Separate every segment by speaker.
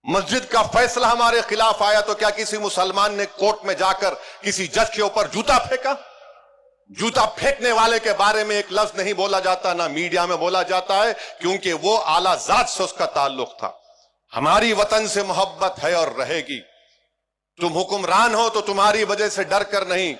Speaker 1: मस्जिद का फैसला हमारे खिलाफ आया तो क्या किसी मुसलमान ने कोर्ट में जाकर किसी जज के ऊपर जूता फेंका? जूता फेंकने वाले के बारे में एक लफ्ज नहीं बोला जाता, ना मीडिया में बोला जाता है, क्योंकि वो आला जात से उसका ताल्लुक था। हमारी वतन से मोहब्बत है और रहेगी। तुम हुक्मरान हो तो तुम्हारी वजह से डर कर नहीं,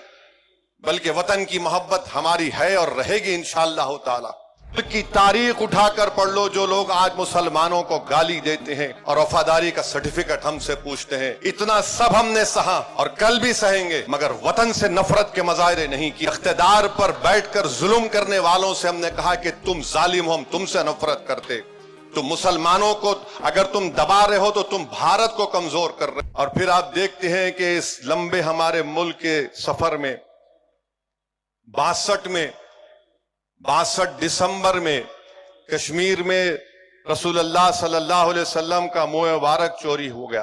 Speaker 1: बल्कि वतन की मोहब्बत हमारी है और रहेगी इंशाअल्लाह ताला। की तारीख उठाकर पढ़ लो। जो लोग आज मुसलमानों को गाली देते हैं और वफादारी का सर्टिफिकेट हमसे पूछते हैं, इतना सब हमने सहा और कल भी सहेंगे, मगर वतन से नफरत के मजाहरे नहीं किए। इख्तिदार पर बैठकर जुल्म करने वालों से हमने कहा कि तुम जालिम हो, हम तुमसे नफरत करते। तुम मुसलमानों को अगर तुम दबा रहे हो तो तुम भारत को कमजोर कर रहे हो। और फिर आप देखते हैं कि इस लंबे हमारे मुल्क के सफर में 62 दिसंबर में कश्मीर में रसूलुल्लाह सल्लल्लाहु अलैहि वसल्लम का मुँह मुबारक चोरी हो गया।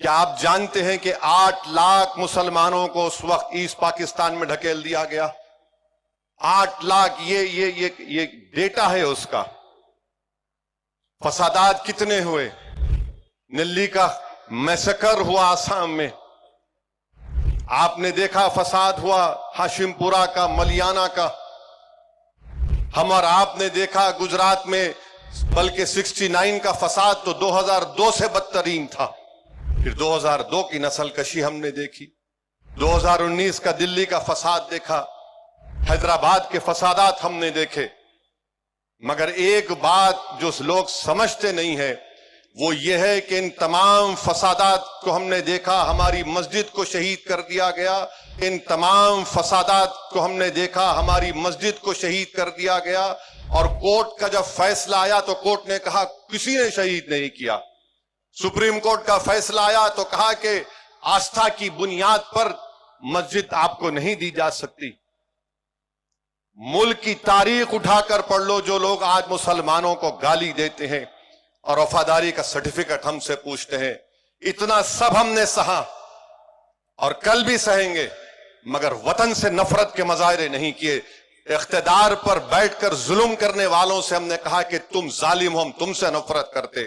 Speaker 1: क्या आप जानते हैं कि 8 लाख मुसलमानों को उस वक्त ईस्ट पाकिस्तान में ढकेल दिया गया? 8 लाख, ये डेटा है उसका। फसादात कितने हुए? दिल्ली का मैसेकर हुआ आसाम में, आपने देखा फसाद हुआ हाशिमपुरा का, मलियाना का। हम और आपने देखा गुजरात में, बल्कि 69 का फसाद तो 2002 से बदतरीन था। फिर 2002 की नस्ल कशी हमने देखी, 2019 का दिल्ली का फसाद देखा, हैदराबाद के फसादात हमने देखे। मगर एक बात जो लोग समझते नहीं है वो ये है कि इन तमाम फसादात को हमने देखा, हमारी मस्जिद को शहीद कर दिया गया। इन तमाम फसादात को हमने देखा, हमारी मस्जिद को शहीद कर दिया गया। और कोर्ट का जब फैसला आया तो कोर्ट ने कहा किसी ने शहीद नहीं किया। सुप्रीम कोर्ट का फैसला आया तो कहा कि आस्था की बुनियाद पर मस्जिद आपको नहीं दी जा सकती। मुल्क की तारीख उठाकर पढ़ लो। जो लोग आज मुसलमानों को गाली देते हैं और वफादारी का सर्टिफिकेट हमसे पूछते हैं, इतना सब हमने सहा और कल भी सहेंगे, मगर वतन से नफरत के मजाहरे नहीं किए। इख्तिदार पर बैठकर जुल्म करने वालों से हमने कहा कि तुम जालिम हो, हम तुमसे नफरत करते।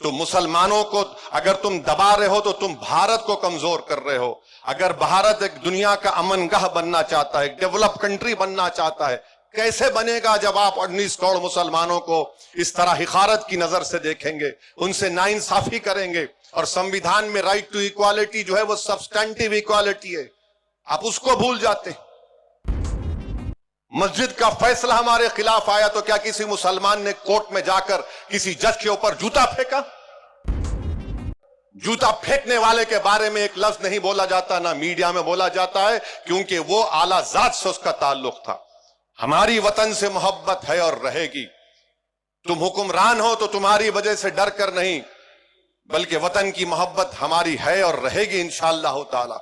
Speaker 1: तो मुसलमानों को अगर तुम दबा रहे हो तो तुम भारत को कमजोर कर रहे हो। अगर भारत एक दुनिया का अमनगाह बनना चाहता है, एक डेवलप कंट्री बनना चाहता है, कैसे बनेगा जब आप 19 करोड़ मुसलमानों को इस तरह हिकारत की नजर से देखेंगे, उनसे नाइंसाफी करेंगे। और संविधान में राइट टू इक्वालिटी जो है वो सब्सटेंटिव इक्वालिटी है, आप उसको भूल जाते। मस्जिद का फैसला हमारे खिलाफ आया तो क्या किसी मुसलमान ने कोर्ट में जाकर किसी जज के ऊपर जूता फेंका? जूता फेंकने वाले के बारे में एक लफ्ज नहीं बोला जाता, ना मीडिया में बोला जाता है, क्योंकि वो आला जात से उसका ताल्लुक था। हमारी वतन से मोहब्बत है और रहेगी। तुम हुक्मरान हो तो तुम्हारी वजह से डर कर नहीं, बल्कि वतन की मोहब्बत हमारी है और रहेगी इंशाअल्लाह ताला।